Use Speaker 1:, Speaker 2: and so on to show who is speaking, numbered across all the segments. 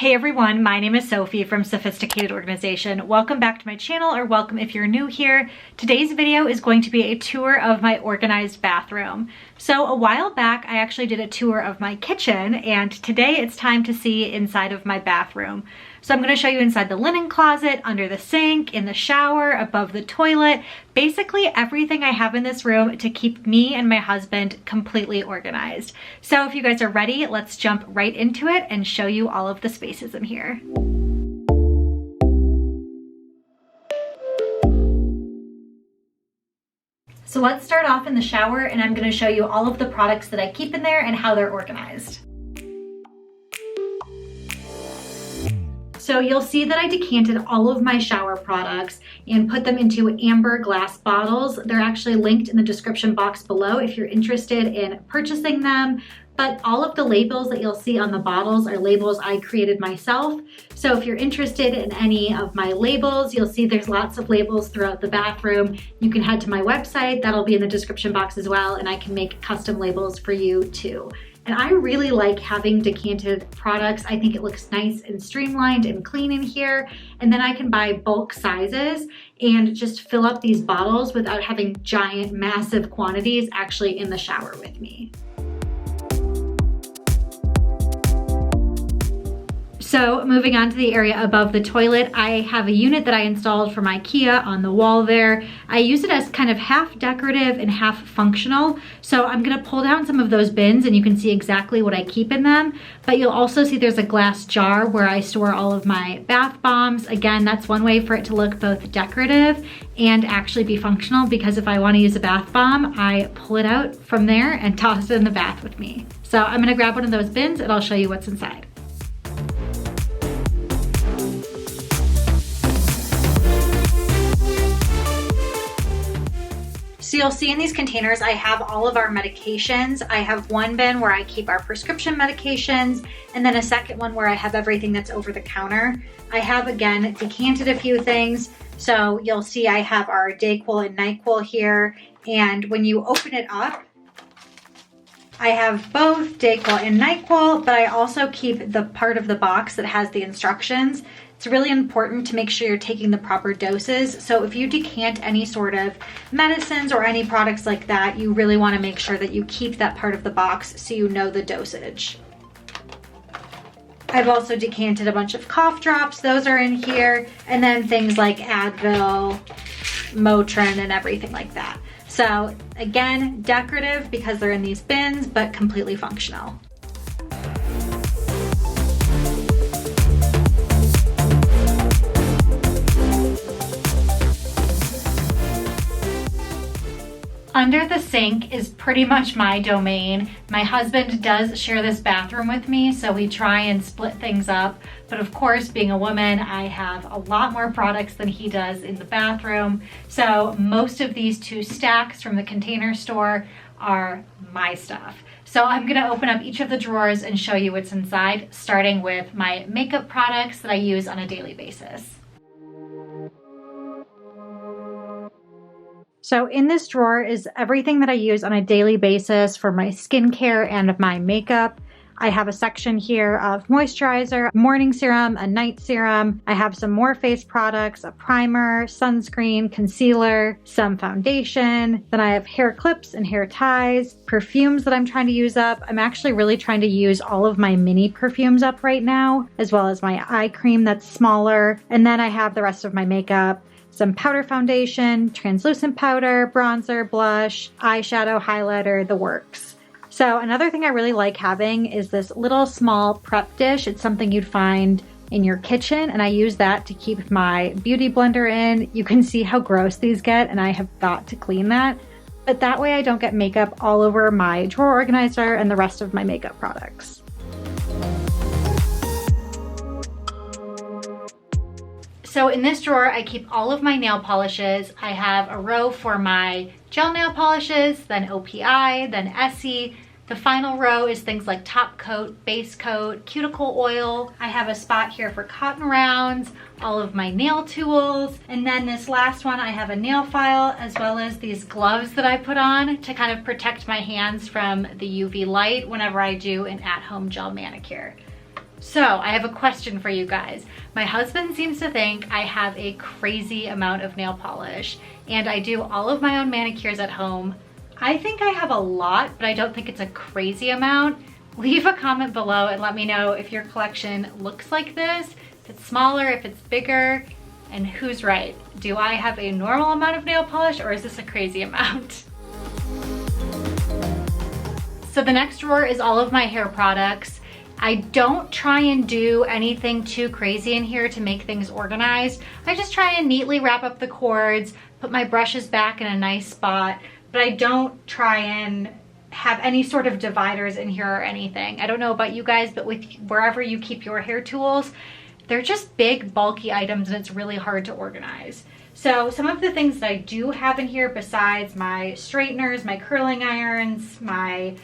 Speaker 1: Hey everyone, my name is Sophie from Sophisticated Organization. Welcome back to my channel, or welcome if you're new here. Today's video is going to be a tour of my organized bathroom. So a while back, I actually did a tour of my kitchen, and today it's time to see inside of my bathroom. So I'm going to show you inside the linen closet, under the sink, in the shower, above the toilet, basically everything I have in this room to keep me and my husband completely organized. So if you guys are ready, let's jump right into it and show you all of the spaces in here. So let's start off in the shower, and I'm going to show you all of the products that I keep in there and how they're organized. So you'll see that I decanted all of my shower products and put them into amber glass bottles. They're actually linked in the description box below if you're interested in purchasing them. But all of the labels that you'll see on the bottles are labels I created myself. So if you're interested in any of my labels, you'll see there's lots of labels throughout the bathroom. You can head to my website, that'll be in the description box as well, and I can make custom labels for you too. And I really like having decanted products. I think it looks nice and streamlined and clean in here. And then I can buy bulk sizes and just fill up these bottles without having giant, massive quantities actually in the shower with me. So moving on to the area above the toilet, I have a unit that I installed from IKEA on the wall there. I use it as kind of half decorative and half functional. So I'm gonna pull down some of those bins and you can see exactly what I keep in them. But you'll also see there's a glass jar where I store all of my bath bombs. Again, that's one way for it to look both decorative and actually be functional, because if I wanna use a bath bomb, I pull it out from there and toss it in the bath with me. So I'm gonna grab one of those bins and I'll show you what's inside. So you'll see in these containers, I have all of our medications. I have one bin where I keep our prescription medications, and then a second one where I have everything that's over the counter. I have, again, decanted a few things. So you'll see I have our Dayquil and NyQuil here. And when you open it up, I have both Dayquil and NyQuil, but I also keep the part of the box that has the instructions. It's really important to make sure you're taking the proper doses. So if you decant any sort of medicines or any products like that, you really want to make sure that you keep that part of the box so you know the dosage. I've also decanted a bunch of cough drops. Those are in here. And then things like Advil, Motrin, and everything like that. So again, decorative because they're in these bins, but completely functional. Under the sink is pretty much my domain. My husband does share this bathroom with me, so we try and split things up. But of course, being a woman, I have a lot more products than he does in the bathroom. So most of these two stacks from the Container Store are my stuff. So I'm gonna open up each of the drawers and show you what's inside, starting with my makeup products that I use on a daily basis. So in this drawer is everything that I use on a daily basis for my skincare and my makeup. I have a section here of moisturizer, morning serum, a night serum. I have some more face products, a primer, sunscreen, concealer, some foundation. Then I have hair clips and hair ties, perfumes that I'm trying to use up. I'm actually really trying to use all of my mini perfumes up right now, as well as my eye cream that's smaller. And then I have the rest of my makeup. Some powder foundation, translucent powder, bronzer, blush, eyeshadow, highlighter, the works. So another thing I really like having is this little small prep dish. It's something you'd find in your kitchen, and I use that to keep my beauty blender in. You can see how gross these get, and I have got to clean that. But that way I don't get makeup all over my drawer organizer and the rest of my makeup products. So in this drawer, I keep all of my nail polishes. I have a row for my gel nail polishes, then OPI, then Essie. The final row is things like top coat, base coat, cuticle oil. I have a spot here for cotton rounds, all of my nail tools. And then this last one, I have a nail file as well as these gloves that I put on to kind of protect my hands from the UV light whenever I do an at-home gel manicure. So I have a question for you guys. My husband seems to think I have a crazy amount of nail polish, and I do all of my own manicures at home. I think I have a lot, but I don't think it's a crazy amount. Leave a comment below and let me know if your collection looks like this, if it's smaller, if it's bigger, and who's right. Do I have a normal amount of nail polish or is this a crazy amount? So the next drawer is all of my hair products. I don't try and do anything too crazy in here to make things organized. I just try and neatly wrap up the cords, put my brushes back in a nice spot, but I don't try and have any sort of dividers in here or anything. I don't know about you guys, but with wherever you keep your hair tools, they're just big, bulky items and it's really hard to organize. So some of the things that I do have in here besides my straighteners, my curling irons, my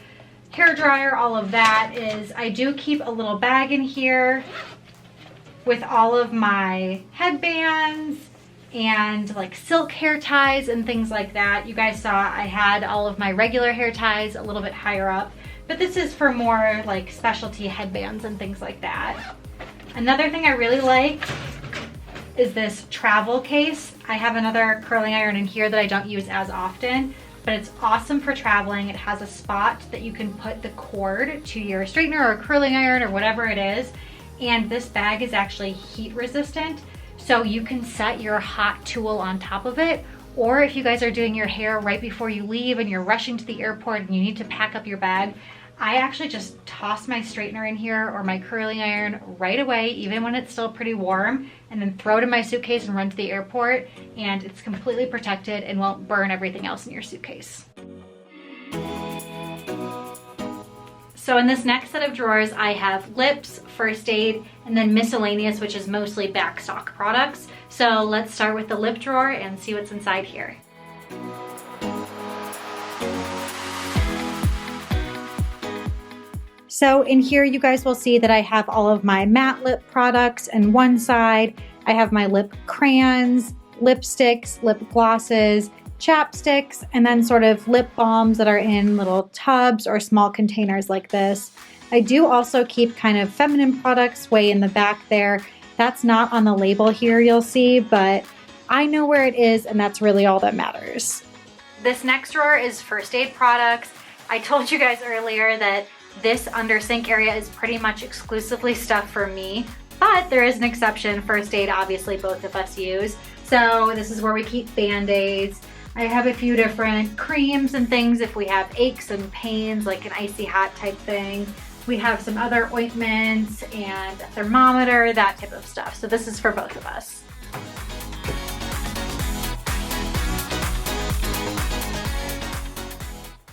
Speaker 1: hair dryer, all of that, is I do keep a little bag in here with all of my headbands and like silk hair ties and things like that. You guys saw I had all of my regular hair ties a little bit higher up, but this is for more like specialty headbands and things like that. Another thing I really like is this travel case. I have another curling iron in here that I don't use as often, but it's awesome for traveling. It has a spot that you can put the cord to your straightener or curling iron or whatever it is. And this bag is actually heat resistant. So you can set your hot tool on top of it. Or if you guys are doing your hair right before you leave and you're rushing to the airport and you need to pack up your bag, I actually just toss my straightener in here or my curling iron right away, even when it's still pretty warm, and then throw it in my suitcase and run to the airport, and it's completely protected and won't burn everything else in your suitcase. So in this next set of drawers, I have lips, first aid, and then miscellaneous, which is mostly backstock products. So let's start with the lip drawer and see what's inside here. So in here, you guys will see that I have all of my matte lip products and one side. I have my lip crayons, lipsticks, lip glosses, chapsticks, and then sort of lip balms that are in little tubs or small containers like this. I do also keep kind of feminine products way in the back there. That's not on the label here, you'll see, but I know where it is and that's really all that matters. This next drawer is first aid products. I told you guys earlier that this under sink area is pretty much exclusively stuff for me, but there is an exception. First aid, obviously both of us use. So this is where we keep Band-Aids. I have a few different creams and things if we have aches and pains, like an icy hot type thing. We have some other ointments and a thermometer, that type of stuff. So this is for both of us.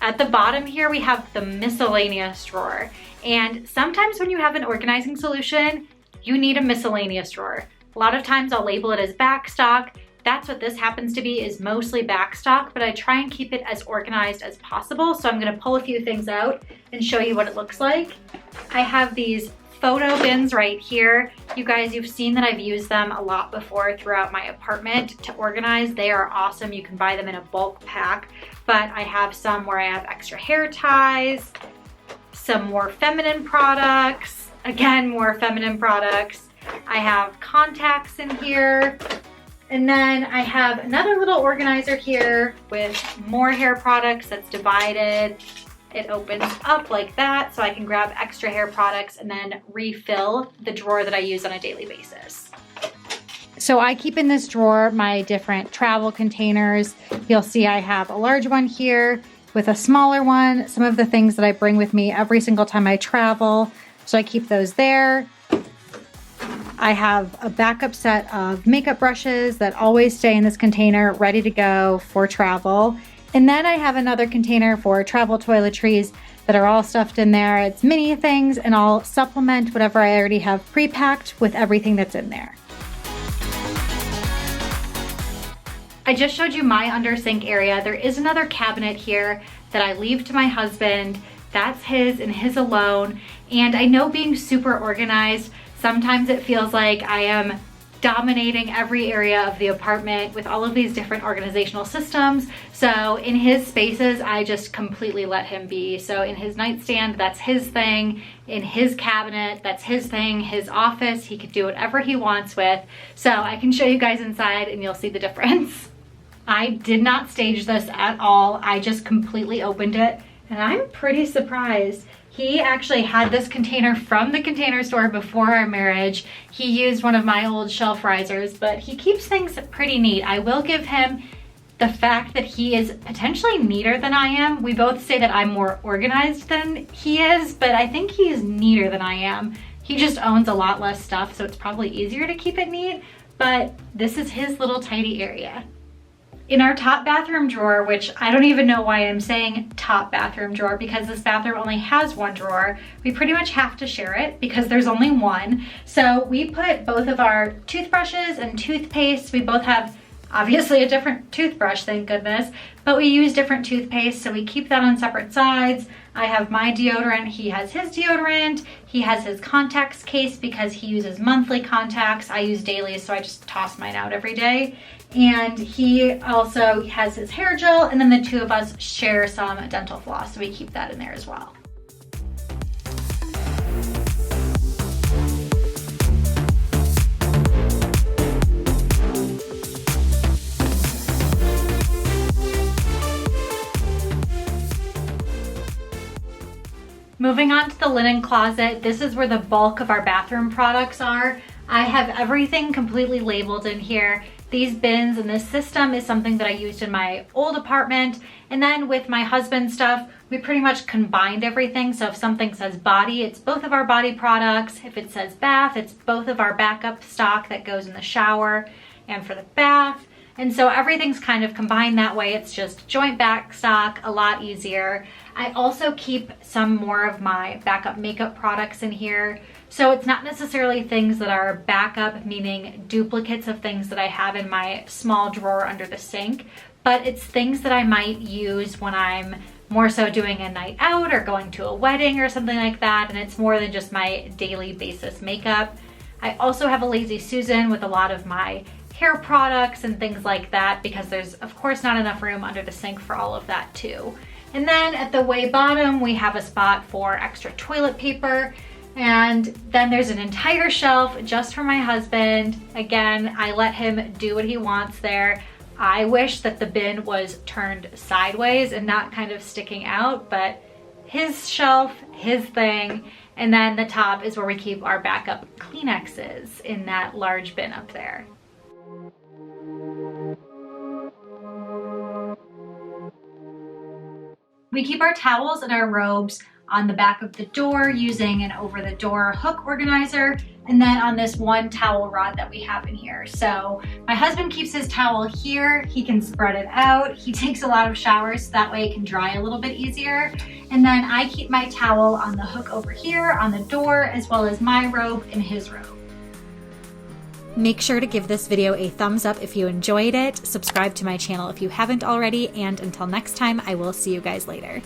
Speaker 1: At the bottom here, we have the miscellaneous drawer. And sometimes when you have an organizing solution, you need a miscellaneous drawer. A lot of times I'll label it as backstock. That's what this happens to be, is mostly backstock, but I try and keep it as organized as possible. So I'm gonna pull a few things out and show you what it looks like. I have these photo bins right here. You guys, you've seen that I've used them a lot before throughout my apartment to organize. They are awesome. You can buy them in a bulk pack, but I have some where I have extra hair ties, some more feminine products, again, more feminine products. I have contacts in here. And then I have another little organizer here with more hair products that's divided. It opens up like that so I can grab extra hair products and then refill the drawer that I use on a daily basis. So I keep in this drawer my different travel containers. You'll see I have a large one here with a smaller one, some of the things that I bring with me every single time I travel. So I keep those there. I have a backup set of makeup brushes that always stay in this container ready to go for travel. And then I have another container for travel toiletries that are all stuffed in there. It's mini things, and I'll supplement whatever I already have pre-packed with everything that's in there. I just showed you my under sink area. There is another cabinet here that I leave to my husband. That's his and his alone. And I know being super organized, sometimes it feels like I am dominating every area of the apartment with all of these different organizational systems. So in his spaces, I just completely let him be. So in his nightstand, that's his thing. In his cabinet, that's his thing. His office, he could do whatever he wants with. So I can show you guys inside and you'll see the difference. I did not stage this at all. I just completely opened it and I'm pretty surprised. He actually had this container from the Container Store before our marriage. He used one of my old shelf risers, but he keeps things pretty neat. I will give him the fact that he is potentially neater than I am. We both say that I'm more organized than he is, but I think he is neater than I am. He just owns a lot less stuff, so it's probably easier to keep it neat, but this is his little tidy area. In our top bathroom drawer, which I don't even know why I'm saying top bathroom drawer because this bathroom only has one drawer, we pretty much have to share it because there's only one. So we put both of our toothbrushes and toothpaste. We both have obviously a different toothbrush, thank goodness, but we use different toothpaste, so we keep that on separate sides. I have my deodorant, he has his deodorant, he has his contacts case because he uses monthly contacts. I use daily, so I just toss mine out every day. And he also has his hair gel, and then the two of us share some dental floss, so we keep that in there as well. Moving on to the linen closet, this is where the bulk of our bathroom products are. I have everything completely labeled in here. These bins and this system is something that I used in my old apartment. And then with my husband's stuff, we pretty much combined everything. So if something says body, it's both of our body products. If it says bath, it's both of our backup stock that goes in the shower and for the bath. And so everything's kind of combined that way. It's just joint back stock, a lot easier. I also keep some more of my backup makeup products in here. So it's not necessarily things that are backup, meaning duplicates of things that I have in my small drawer under the sink, but it's things that I might use when I'm more so doing a night out or going to a wedding or something like that, and it's more than just my daily basis makeup. I also have a Lazy Susan with a lot of my hair products and things like that because there's of course not enough room under the sink for all of that too. And then at the way bottom, we have a spot for extra toilet paper. And then there's an entire shelf just for my husband. Again, I let him do what he wants there. I wish that the bin was turned sideways and not kind of sticking out, but his shelf, his thing. And then the top is where we keep our backup Kleenexes in that large bin up there. We keep our towels and our robes on the back of the door using an over the door hook organizer, and then on this one towel rod that we have in here. So my husband keeps his towel here, he can spread it out, he takes a lot of showers so that way it can dry a little bit easier. And then I keep my towel on the hook over here on the door, as well as my robe and his robe. Make sure to give this video a thumbs up if you enjoyed it, subscribe to my channel if you haven't already, and until next time, I will see you guys later.